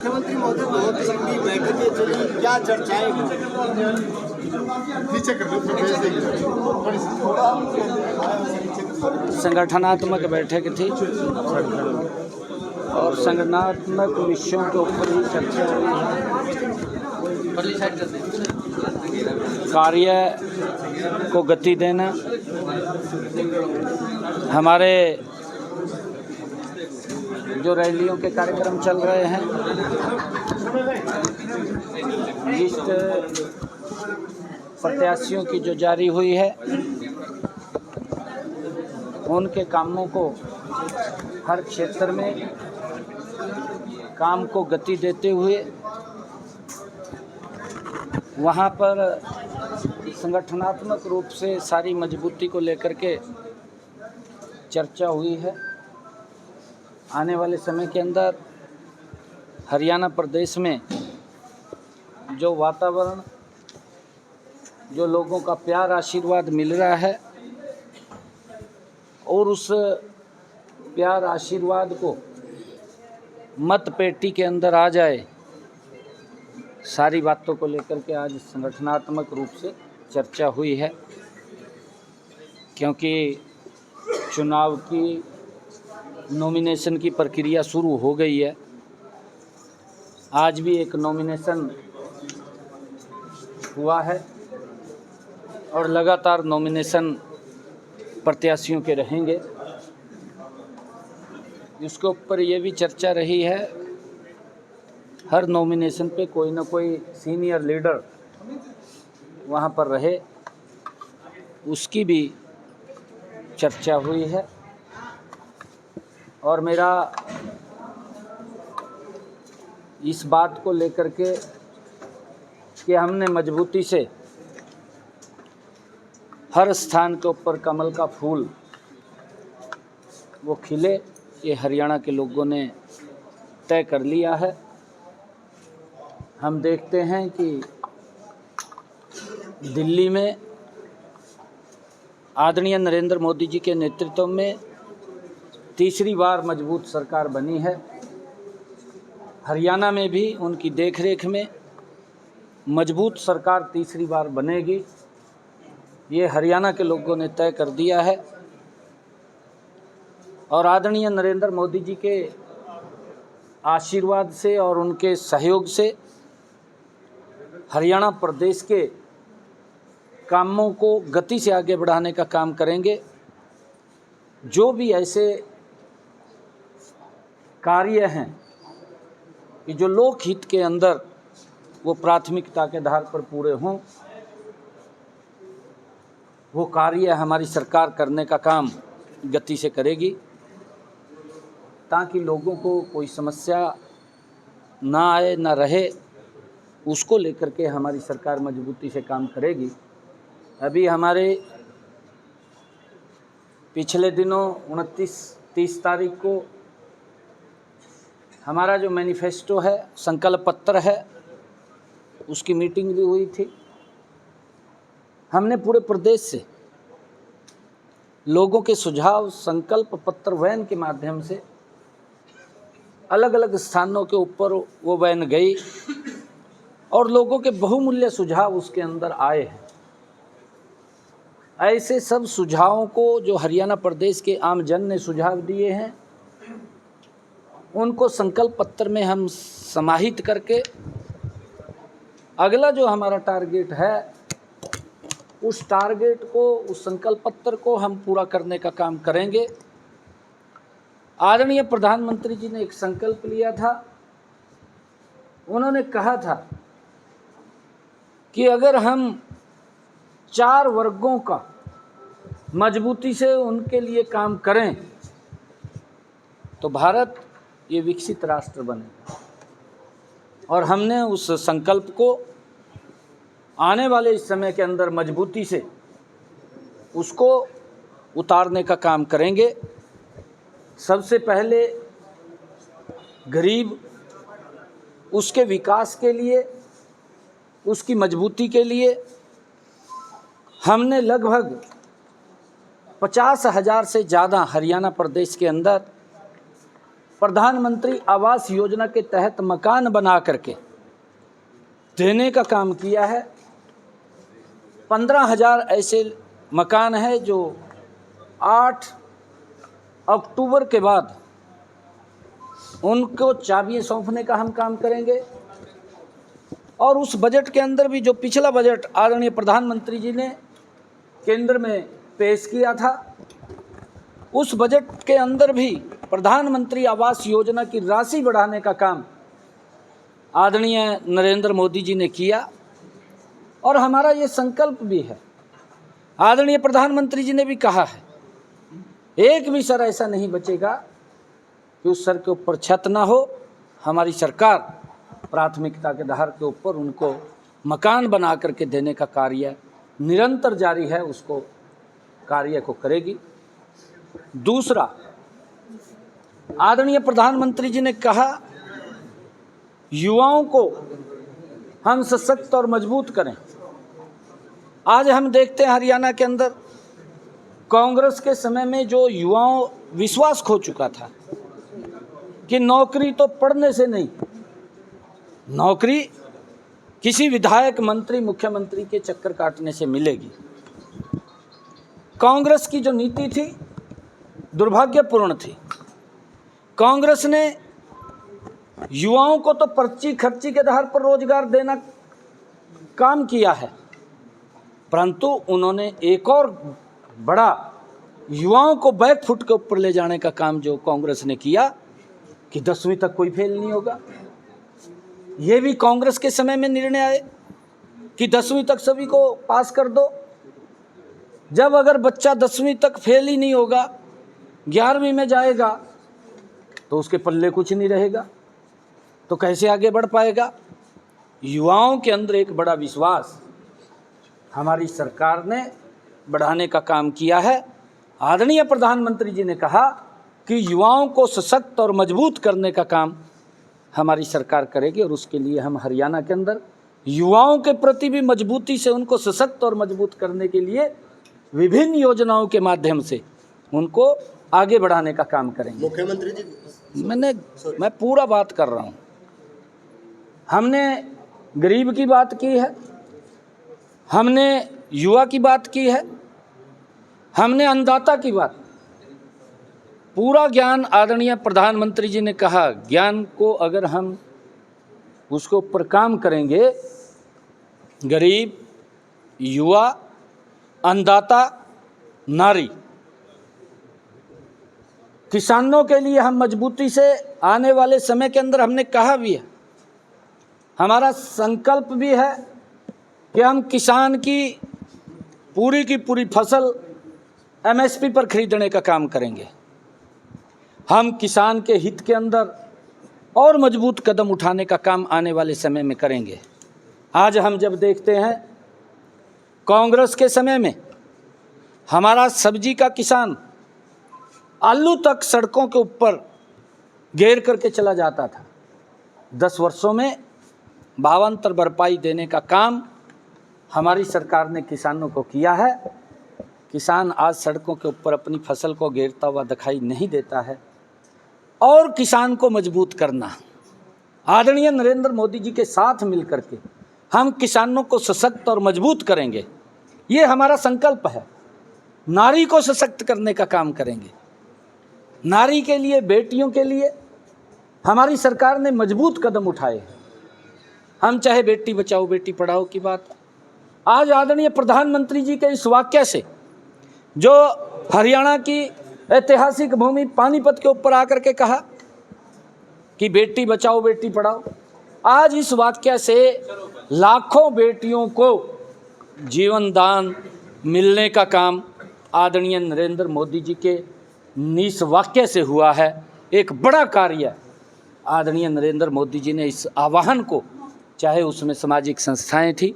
मुख्यमंत्री महोदय बहुत लंबी बैठकें चली, क्या चर्चाएं हुई? संगठनात्मक बैठक थी और संगठनात्मक विषयों के ऊपर ही चर्चा हुई है। कार्य को गति देना, हमारे जो रैलियों के कार्यक्रम चल रहे हैं, लिस्ट प्रत्याशियों की जो जारी हुई है, उनके कामों को हर क्षेत्र में काम को गति देते हुए वहाँ पर संगठनात्मक रूप से सारी मजबूती को लेकर के चर्चा हुई है। आने वाले समय के अंदर हरियाणा प्रदेश में जो वातावरण, जो लोगों का प्यार आशीर्वाद मिल रहा है और उस प्यार आशीर्वाद को मत पेटी के अंदर आ जाए, सारी बातों को लेकर के आज संगठनात्मक रूप से चर्चा हुई है। क्योंकि चुनाव की नॉमिनेशन की प्रक्रिया शुरू हो गई है। आज भी एक नॉमिनेशन हुआ है और लगातार नॉमिनेशन प्रत्याशियों के रहेंगे। इसके ऊपर ये भी चर्चा रही है, हर नॉमिनेशन पे कोई ना कोई सीनियर लीडर वहाँ पर रहे, उसकी भी चर्चा हुई है। और मेरा इस बात को लेकर के कि हमने मजबूती से हर स्थान के ऊपर कमल का फूल वो खिले, ये हरियाणा के लोगों ने तय कर लिया है। हम देखते हैं कि दिल्ली में आदरणीय नरेंद्र मोदी जी के नेतृत्व में तीसरी बार मजबूत सरकार बनी है। हरियाणा में भी उनकी देखरेख में मजबूत सरकार तीसरी बार बनेगी, ये हरियाणा के लोगों ने तय कर दिया है। और आदरणीय नरेंद्र मोदी जी के आशीर्वाद से और उनके सहयोग से हरियाणा प्रदेश के कामों को गति से आगे बढ़ाने का काम करेंगे। जो भी ऐसे कार्य हैं कि जो लोकहित के अंदर वो प्राथमिकता के आधार पर पूरे हों, वो कार्य हमारी सरकार करने का काम गति से करेगी, ताकि लोगों को कोई समस्या ना आए, ना रहे। उसको लेकर के हमारी सरकार मजबूती से काम करेगी। अभी हमारे पिछले दिनों 29-30 तारीख को हमारा जो मैनिफेस्टो है, संकल्प पत्र है, उसकी मीटिंग भी हुई थी। हमने पूरे प्रदेश से लोगों के सुझाव संकल्प पत्र वैन के माध्यम से अलग अलग स्थानों के ऊपर वो वैन गई और लोगों के बहुमूल्य सुझाव उसके अंदर आए हैं। ऐसे सब सुझावों को जो हरियाणा प्रदेश के आमजन ने सुझाव दिए हैं, उनको संकल्प पत्र में हम समाहित करके अगला जो हमारा टारगेट है, उस टारगेट को, उस संकल्प पत्र को हम पूरा करने का काम करेंगे। आदरणीय प्रधानमंत्री जी ने एक संकल्प लिया था। उन्होंने कहा था कि अगर हम 4 वर्गों का मजबूती से उनके लिए काम करें तो भारत ये विकसित राष्ट्र बनेगा। और हमने उस संकल्प को आने वाले इस समय के अंदर मजबूती से उसको उतारने का काम करेंगे। सबसे पहले गरीब, उसके विकास के लिए, उसकी मजबूती के लिए हमने लगभग 50,000 से ज़्यादा हरियाणा प्रदेश के अंदर प्रधानमंत्री आवास योजना के तहत मकान बना करके देने का काम किया है। 15,000 ऐसे मकान है जो 8 अक्टूबर के बाद उनको चाबियां सौंपने का हम काम करेंगे। और उस बजट के अंदर भी जो पिछला बजट आदरणीय प्रधानमंत्री जी ने केंद्र में पेश किया था, उस बजट के अंदर भी प्रधानमंत्री आवास योजना की राशि बढ़ाने का काम आदरणीय नरेंद्र मोदी जी ने किया। और हमारा ये संकल्प भी है, आदरणीय प्रधानमंत्री जी ने भी कहा है, एक भी सर ऐसा नहीं बचेगा कि उस सर के ऊपर छत ना हो। हमारी सरकार प्राथमिकता के आधार के ऊपर उनको मकान बना करके देने का कार्य निरंतर जारी है, उसको कार्य को करेगी। दूसरा, आदरणीय प्रधानमंत्री जी ने कहा युवाओं को हम सशक्त और मजबूत करें। आज हम देखते हैं हरियाणा के अंदर कांग्रेस के समय में जो युवाओं विश्वास खो चुका था कि नौकरी तो पढ़ने से नहीं, नौकरी किसी विधायक, मंत्री, मुख्यमंत्री के चक्कर काटने से मिलेगी। कांग्रेस की जो नीति थी दुर्भाग्यपूर्ण थी। कांग्रेस ने युवाओं को तो पर्ची खर्ची के आधार पर रोजगार देना काम किया है, परंतु उन्होंने एक और बड़ा युवाओं को बैक फुट के ऊपर ले जाने का काम जो कांग्रेस ने किया कि 10वीं तक कोई फेल नहीं होगा। ये भी कांग्रेस के समय में निर्णय आए कि 10वीं तक सभी को पास कर दो। जब अगर बच्चा 10वीं तक फेल ही नहीं होगा, 11वीं में जाएगा तो उसके पल्ले कुछ नहीं रहेगा, तो कैसे आगे बढ़ पाएगा। युवाओं के अंदर एक बड़ा विश्वास हमारी सरकार ने बढ़ाने का काम किया है। आदरणीय प्रधानमंत्री जी ने कहा कि युवाओं को सशक्त और मजबूत करने का काम हमारी सरकार करेगी, और उसके लिए हम हरियाणा के अंदर युवाओं के प्रति भी मजबूती से उनको सशक्त और मजबूत करने के लिए विभिन्न योजनाओं के माध्यम से उनको आगे बढ़ाने का काम करेंगे। मुख्यमंत्री जी, मैं पूरा बात कर रहा हूँ। हमने गरीब की बात की है, हमने युवा की बात की है, हमने अन्नदाता की बात। पूरा ज्ञान आदरणीय प्रधानमंत्री जी ने कहा, ज्ञान को अगर हम उसके ऊपर काम करेंगे, गरीब, युवा, अन्नदाता, नारी, किसानों के लिए हम मजबूती से आने वाले समय के अंदर हमने कहा भी है, हमारा संकल्प भी है कि हम किसान की पूरी फसल एमएसपी पर खरीदने का काम करेंगे। हम किसान के हित के अंदर और मजबूत कदम उठाने का काम आने वाले समय में करेंगे। आज हम जब देखते हैं कांग्रेस के समय में हमारा सब्जी का किसान आलू तक सड़कों के ऊपर घेर करके चला जाता था। 10 वर्षों में 52 भरपाई देने का काम हमारी सरकार ने किसानों को किया है। किसान आज सड़कों के ऊपर अपनी फसल को घेरता हुआ दिखाई नहीं देता है। और किसान को मजबूत करना, आदरणीय नरेंद्र मोदी जी के साथ मिलकर के हम किसानों को सशक्त और मजबूत करेंगे, ये हमारा संकल्प है। नारी को सशक्त करने का काम करेंगे। नारी के लिए, बेटियों के लिए हमारी सरकार ने मजबूत कदम उठाए हैं। हम चाहे बेटी बचाओ बेटी पढ़ाओ की बात, आज आदरणीय प्रधानमंत्री जी के इस वाक्य से जो हरियाणा की ऐतिहासिक भूमि पानीपत के ऊपर आकर के कहा कि बेटी बचाओ बेटी पढ़ाओ, आज इस वाक्य से लाखों बेटियों को जीवन दान मिलने का काम आदरणीय नरेंद्र मोदी जी के इस वाक्य से हुआ है। एक बड़ा कार्य आदरणीय नरेंद्र मोदी जी ने इस आह्वान को, चाहे उसमें सामाजिक संस्थाएं थी,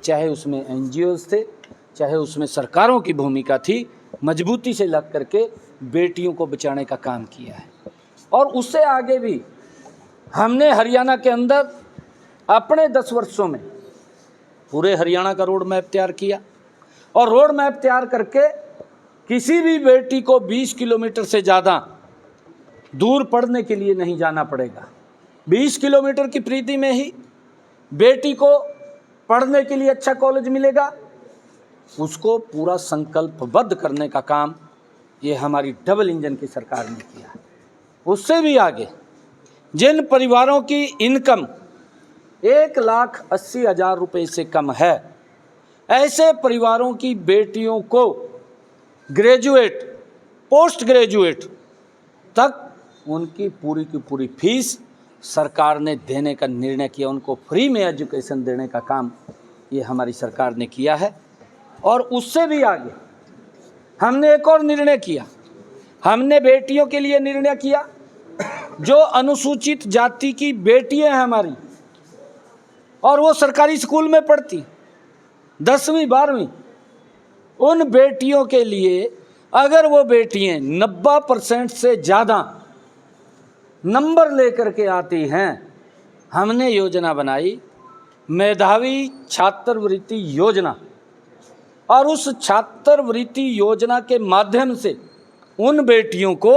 चाहे उसमें एनजीओज थे, चाहे उसमें सरकारों की भूमिका थी, मजबूती से लग करके बेटियों को बचाने का काम किया है। और उससे आगे भी हमने हरियाणा के अंदर अपने 10 वर्षों में पूरे हरियाणा का रोड मैप तैयार किया, और रोड मैप तैयार करके किसी भी बेटी को 20 किलोमीटर से ज़्यादा दूर पढ़ने के लिए नहीं जाना पड़ेगा। 20 किलोमीटर की परिधि में ही बेटी को पढ़ने के लिए अच्छा कॉलेज मिलेगा। उसको पूरा संकल्पबद्ध करने का काम ये हमारी डबल इंजन की सरकार ने किया। उससे भी आगे जिन परिवारों की इनकम 1,80,000 रुपये से कम है, ऐसे परिवारों की बेटियों को ग्रेजुएट, पोस्ट ग्रेजुएट तक उनकी पूरी की पूरी फीस सरकार ने देने का निर्णय किया। उनको फ्री में एजुकेशन देने का काम ये हमारी सरकार ने किया है। और उससे भी आगे हमने एक और निर्णय किया। हमने बेटियों के लिए निर्णय किया, जो अनुसूचित जाति की बेटियां हैं हमारी और वो सरकारी स्कूल में पढ़ती 10वीं 12वीं, उन बेटियों के लिए अगर वो बेटियां 90% से ज़्यादा नंबर लेकर के आती हैं, हमने योजना बनाई मेधावी छात्रवृत्ति योजना। और उस छात्रवृत्ति योजना के माध्यम से उन बेटियों को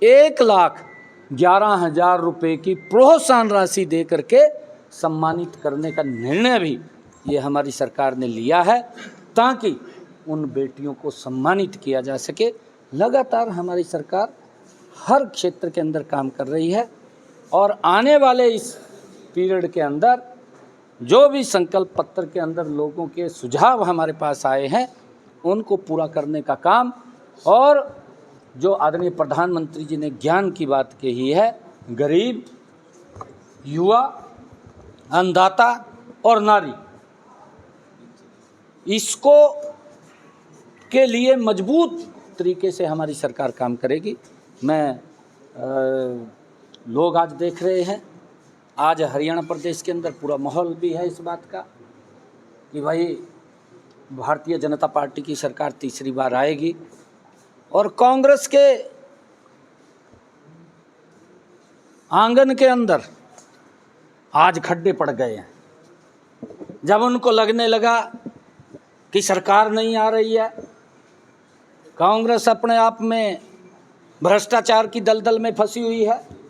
1,11,000 रुपये की प्रोत्साहन राशि दे करके सम्मानित करने का निर्णय भी ये हमारी सरकार ने लिया है, ताकि उन बेटियों को सम्मानित किया जा सके। लगातार हमारी सरकार हर क्षेत्र के अंदर काम कर रही है और आने वाले इस पीरियड के अंदर जो भी संकल्प पत्र के अंदर लोगों के सुझाव हमारे पास आए हैं, उनको पूरा करने का काम, और जो आदरणीय प्रधानमंत्री जी ने ज्ञान की बात कही है, गरीब, युवा, अन्नदाता और नारी, इसको के लिए मजबूत तरीके से हमारी सरकार काम करेगी। लोग आज देख रहे हैं, आज हरियाणा प्रदेश के अंदर पूरा माहौल भी है इस बात का कि भाई भारतीय जनता पार्टी की सरकार तीसरी बार आएगी। और कांग्रेस के आंगन के अंदर आज खड्डे पड़ गए हैं। जब उनको लगने लगा कि सरकार नहीं आ रही है, कांग्रेस अपने आप में भ्रष्टाचार की दलदल में फंसी हुई है,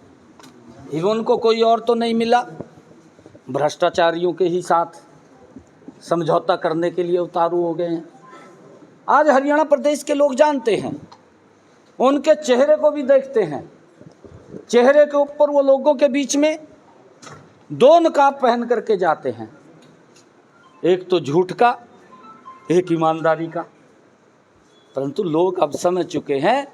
उनको कोई और तो नहीं मिला, भ्रष्टाचारियों के ही साथ समझौता करने के लिए उतारू हो गए हैं। आज हरियाणा प्रदेश के लोग जानते हैं, उनके चेहरे को भी देखते हैं। चेहरे के ऊपर वो लोगों के बीच में 2 नकाब पहन करके जाते हैं, एक तो झूठ का, एक ईमानदारी का। परंतु लोग अब समझ चुके हैं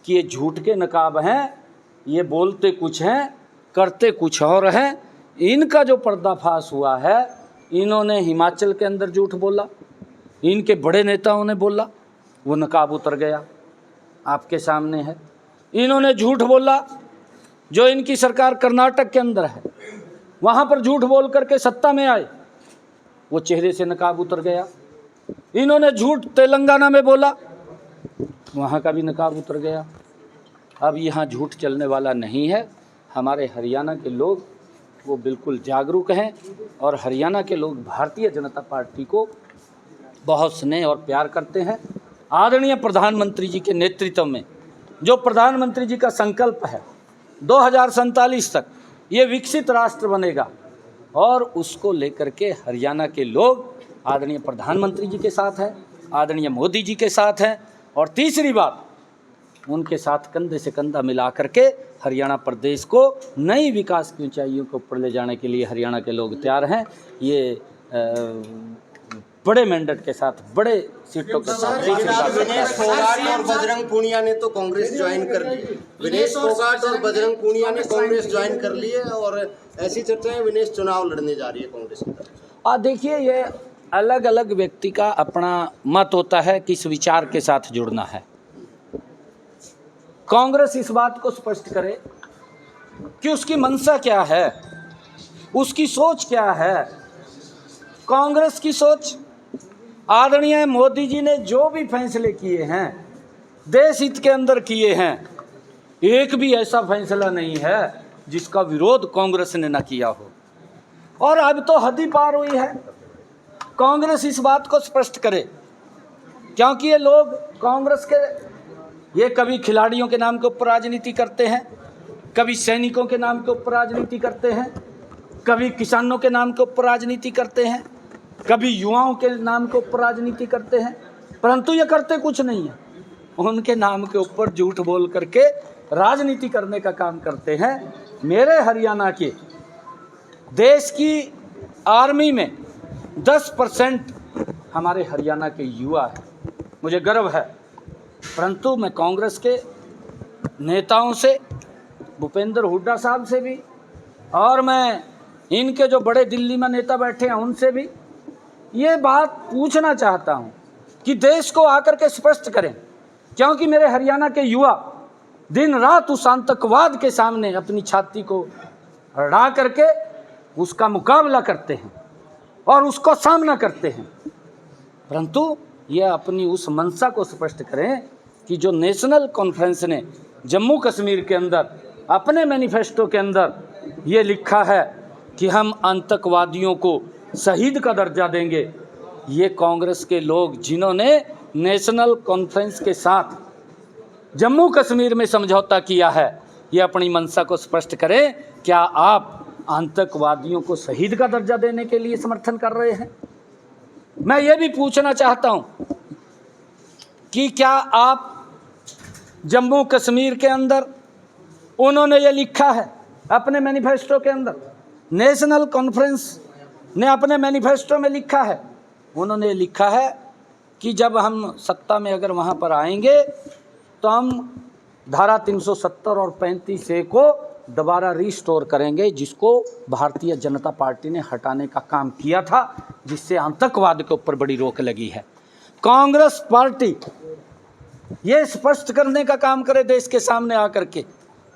कि ये झूठ के नकाब हैं, ये बोलते कुछ हैं, करते कुछ और हैं। इनका जो पर्दाफाश हुआ है, इन्होंने हिमाचल के अंदर झूठ बोला, इनके बड़े नेताओं ने बोला, वो नकाब उतर गया, आपके सामने है। इन्होंने झूठ बोला, जो इनकी सरकार कर्नाटक के अंदर है, वहाँ पर झूठ बोल करके सत्ता में आए, वो चेहरे से नकाब उतर गया। इन्होंने झूठ तेलंगाना में बोला, वहाँ का भी नकाब उतर गया। अब यहाँ झूठ चलने वाला नहीं है। हमारे हरियाणा के लोग वो बिल्कुल जागरूक हैं और हरियाणा के लोग भारतीय जनता पार्टी को बहुत स्नेह और प्यार करते हैं। आदरणीय प्रधानमंत्री जी के नेतृत्व में जो प्रधानमंत्री जी का संकल्प है 2047 तक ये विकसित राष्ट्र बनेगा, और उसको लेकर के हरियाणा के लोग आदरणीय प्रधानमंत्री जी के साथ हैं, आदरणीय मोदी जी के साथ हैं, और तीसरी बात, उनके साथ कंधे से कंधा मिला करके हरियाणा प्रदेश को नई विकास की ऊंचाइयों को ऊपर ले जाने के लिए हरियाणा के लोग तैयार हैं। ये बड़े मैंडेट के साथ, बड़े सीटों के साथ। विनेश फोगाट और बजरंग पूनिया ने तो कांग्रेस ज्वाइन कर ली। विनेश फोगाट और बजरंग पूनिया ने कांग्रेस ज्वाइन कर ली है और ऐसी चर्चाएं विनेश चुनाव लड़ने जा रही है कांग्रेस की तरफ। देखिए, ये अलग अलग व्यक्ति का अपना मत होता है किस विचार के साथ जुड़ना है। कांग्रेस इस बात को स्पष्ट करे कि उसकी मंशा क्या है, उसकी सोच क्या है। कांग्रेस की सोच, आदरणीय मोदी जी ने जो भी फैसले किए हैं देश हित के अंदर किए हैं, एक भी ऐसा फैसला नहीं है जिसका विरोध कांग्रेस ने न किया हो। और अब तो हद ही पार हुई है। कांग्रेस इस बात को स्पष्ट करे, क्योंकि ये लोग कांग्रेस के ये कभी खिलाड़ियों के नाम के ऊपर राजनीति करते हैं, कभी सैनिकों के नाम के ऊपर राजनीति करते हैं, कभी किसानों के नाम के ऊपर राजनीति करते हैं, कभी युवाओं के नाम के ऊपर राजनीति करते हैं, परंतु ये करते कुछ नहीं है। उनके नाम के ऊपर झूठ बोल करके राजनीति करने का काम करते हैं। मेरे हरियाणा के देश की आर्मी में 10% हमारे हरियाणा के युवा हैं, मुझे गर्व है। परंतु मैं कांग्रेस के नेताओं से, भूपेंद्र हुड्डा साहब से भी, और मैं इनके जो बड़े दिल्ली में नेता बैठे हैं उनसे भी ये बात पूछना चाहता हूं कि देश को आकर के स्पष्ट करें, क्योंकि मेरे हरियाणा के युवा दिन रात उस आतंकवाद के सामने अपनी छाती को अड़ा करके उसका मुकाबला करते हैं और उसको सामना करते हैं। परंतु ये अपनी उस मंशा को स्पष्ट करें कि जो नेशनल कॉन्फ्रेंस ने जम्मू कश्मीर के अंदर अपने मैनिफेस्टो के अंदर ये लिखा है कि हम आतंकवादियों को शहीद का दर्जा देंगे, ये कांग्रेस के लोग जिन्होंने नेशनल कॉन्फ्रेंस के साथ जम्मू कश्मीर में समझौता किया है, ये अपनी मंशा को स्पष्ट करें। क्या आप आतंकवादियों को शहीद का दर्जा देने के लिए समर्थन कर रहे हैं? मैं ये भी पूछना चाहता हूं कि क्या आप जम्मू कश्मीर के अंदर उन्होंने ये लिखा है अपने मैनिफेस्टो के अंदर, नेशनल कॉन्फ्रेंस ने अपने मैनिफेस्टो में लिखा है, उन्होंने लिखा है कि जब हम सत्ता में अगर वहाँ पर आएंगे तो हम धारा 370 और 35A को दोबारा रिस्टोर करेंगे, जिसको भारतीय जनता पार्टी ने हटाने का काम किया था, जिससे आतंकवाद के ऊपर बड़ी रोक लगी है। कांग्रेस पार्टी ये स्पष्ट करने का काम करे देश के सामने आकर के,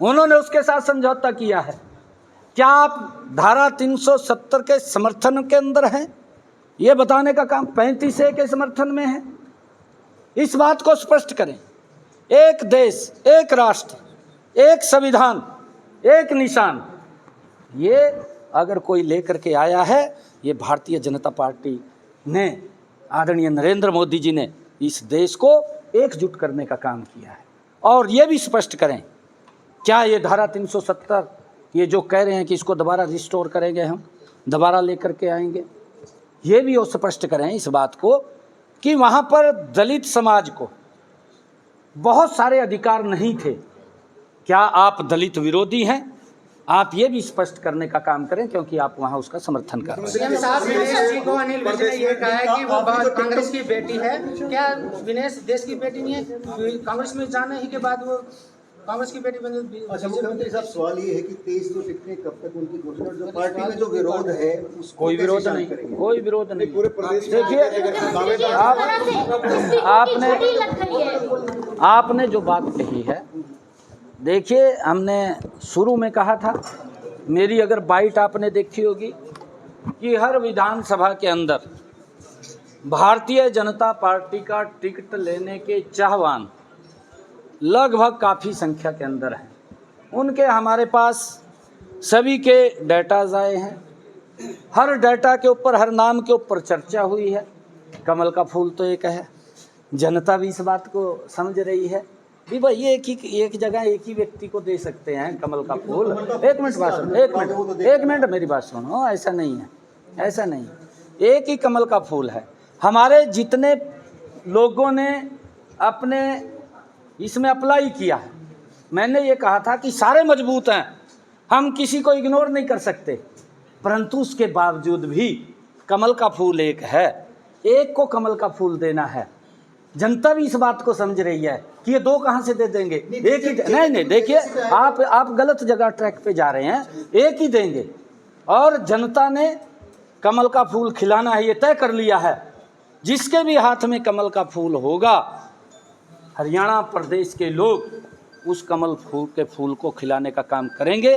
उन्होंने उसके साथ समझौता किया है। क्या आप धारा 370 के समर्थन के अंदर हैं? ये बताने का काम 35A के समर्थन में है। इस बात को स्पष्ट करें। एक देश, एक राष्ट्र, एक संविधान, एक निशान, ये अगर कोई लेकर के आया है, ये भारतीय जनता पार्टी ने, आदरणीय नरेंद्र मोदी जी ने इस देश को एकजुट करने का काम किया है। और ये भी स्पष्ट करें, क्या ये धारा 370 ये जो कह रहे हैं कि इसको दोबारा रिस्टोर करेंगे, हम दोबारा लेकर के आएंगे, ये भी वो स्पष्ट करें इस बात को कि वहाँ पर दलित समाज को बहुत सारे अधिकार नहीं थे। क्या आप दलित विरोधी हैं? आप ये भी स्पष्ट करने का काम करें, क्योंकि आप वहाँ उसका समर्थन कर रहे हैं। सीएम साहब, विनेश जी को अनिल विज ने ये कहा है कि वो कांग्रेस की बेटी है। क्या विनेश देश की बेटी नहीं है? कांग्रेस में जाने ही के बाद वो कांग्रेस की बेटी बन गई। अच्छा मुख्यमंत्री साहब, सवाल ये है कि 23 जो टिकटें कब तक उनकी घोषणा, जो पार्टी में जो विरोध है कोई विरोध नहीं, कोई विरोध नहीं। पूरे प्रदेश में देखिए, आपने जो बात कही है, देखिए हमने शुरू में कहा था, मेरी अगर बाइट आपने देखी होगी कि हर विधानसभा के अंदर भारतीय जनता पार्टी का टिकट लेने के चाहवान लगभग काफ़ी संख्या के अंदर हैं। उनके हमारे पास सभी के डेटाज आए हैं। हर डाटा के ऊपर, हर नाम के ऊपर चर्चा हुई है। कमल का फूल तो एक है, जनता भी इस बात को समझ रही है कि भाई एक जगह एक ही व्यक्ति को दे सकते हैं कमल का फूल। एक मिनट मेरी बात सुनो, ऐसा नहीं है, ऐसा नहीं, एक ही कमल का फूल है। हमारे जितने लोगों ने अपने इसमें अप्लाई किया है, मैंने ये कहा था कि सारे मजबूत हैं, हम किसी को इग्नोर नहीं कर सकते, परंतु उसके बावजूद भी कमल का फूल एक है, एक को कमल का फूल देना है। जनता भी इस बात को समझ रही है कि ये दो कहाँ से दे देंगे, एक ही नहीं, देखिए आप गलत जगह ट्रैक पे जा रहे हैं, एक ही देंगे। और जनता ने कमल का फूल खिलाना है, ये तय कर लिया है। जिसके भी हाथ में कमल का फूल होगा, हरियाणा प्रदेश के लोग उस कमल फूल के फूल को खिलाने का काम करेंगे,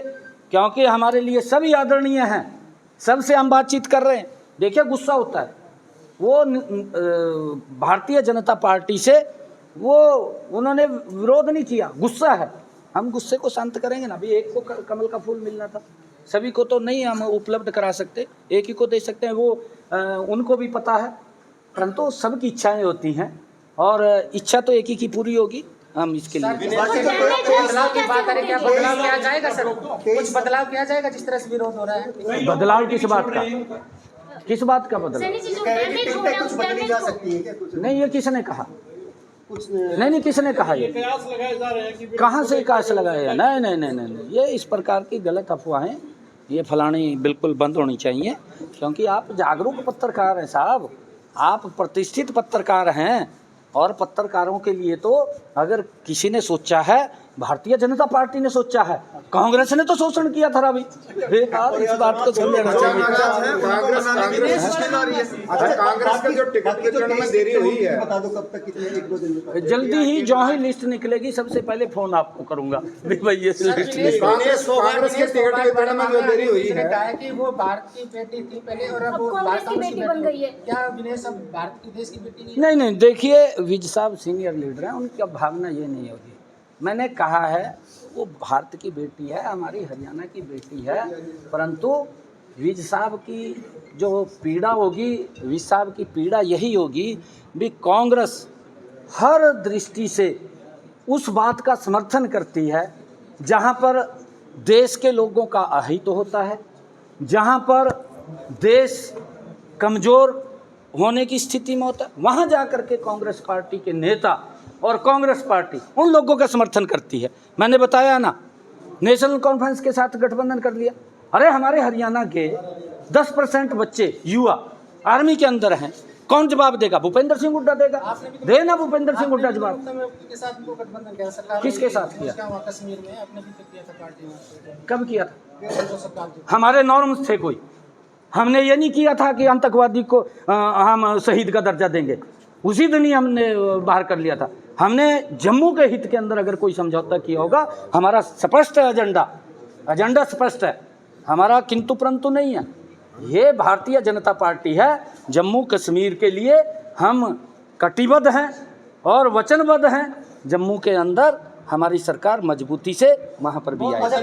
क्योंकि हमारे लिए सभी आदरणीय हैं, सबसे हम बातचीत कर रहे हैं। देखिए गुस्सा होता है, वो भारतीय जनता पार्टी से वो उन्होंने विरोध नहीं किया, गुस्सा है। हम गुस्से को शांत करेंगे ना। अभी एक को कमल का फूल मिलना था, सभी को तो नहीं हम उपलब्ध करा सकते, एक ही को दे सकते हैं, वो उनको भी पता है। परंतु सबकी इच्छाएं होती हैं और इच्छा तो एक ही की पूरी होगी। हम इसके लिए बदलाव की बात करें, क्या बदलाव किया जाएगा सर? कुछ बदलाव किया जाएगा जिस तरह से विरोध हो रहा है? बदलाव किस बात का, किस बात का बदलाव? कुछ बदली जा सकती है क्या? कुछ नहीं, ये किसने कहा? कुछ नहीं, किसने कहा? ये कहाँ से कयास लगाया? नहीं, ये इस प्रकार की गलत अफवाहें ये फलानी बिल्कुल बंद होनी चाहिए, क्योंकि आप जागरूक पत्रकार हैं साहब, आप प्रतिष्ठित पत्रकार हैं, और पत्रकारों के लिए तो अगर किसी ने सोचा है, भारतीय जनता पार्टी ने सोचा है, कांग्रेस ने तो शोषण किया था अभी। इस बात को समझना चाहिए। कांग्रेस का जो टिकट वितरण में देरी हुई है, बता दो कब तक, कितने, 1-2 दिन में? जल्दी ही जो ही लिस्ट निकलेगी सबसे पहले फोन आपको करूंगा भाई, ये लिस्ट कांग्रेस के टिकट वितरण में जो देरी हुई है, कहा है कि वो भारत की बेटी थी पहले और अब वो कांग्रेस की बेटी बन गई है। क्या विनेश अब भारत की देश की बेटी नहीं? नहीं, देखिए विज साहब सीनियर लीडर हैं, उनकी अब भावना ये नहीं होगी। मैंने कहा है वो भारत की बेटी है, हमारी हरियाणा की बेटी है, परंतु विज साहब की जो पीड़ा होगी, विज साहब की पीड़ा यही होगी भी कांग्रेस हर दृष्टि से उस बात का समर्थन करती है जहां पर देश के लोगों का अहित होता है, जहां पर देश कमज़ोर होने की स्थिति में होता है, वहाँ जा कर के कांग्रेस पार्टी के नेता और कांग्रेस पार्टी उन लोगों का समर्थन करती है। मैंने बताया ना, नेशनल कॉन्फ्रेंस के साथ गठबंधन कर लिया। अरे हमारे हरियाणा के 10% बच्चे युवा आर्मी के अंदर हैं, कौन जवाब देगा? भूपेंद्र सिंह हुड्डा देगा। देना भूपेंद्र सिंह हुड्डा जवाब। के साथ वो गठबंधन किया सरकार? किसके साथ किया? कश्मीर में आपने भी किया था पार्टी में? कब किया था? सरकार हमारे नॉर्म्स थे कोई, हमने ये नहीं किया था कि आतंकवादी को हम शहीद का दर्जा देंगे, उसी दिन ही हमने बाहर कर लिया था। हमने जम्मू के हित के अंदर अगर कोई समझौता किया होगा, हमारा स्पष्ट है एजेंडा स्पष्ट है हमारा, किंतु परंतु नहीं है। ये भारतीय जनता पार्टी है, जम्मू कश्मीर के लिए हम कटिबद्ध हैं और वचनबद्ध हैं। जम्मू के अंदर हमारी सरकार मजबूती से वहाँ पर भी आएगी।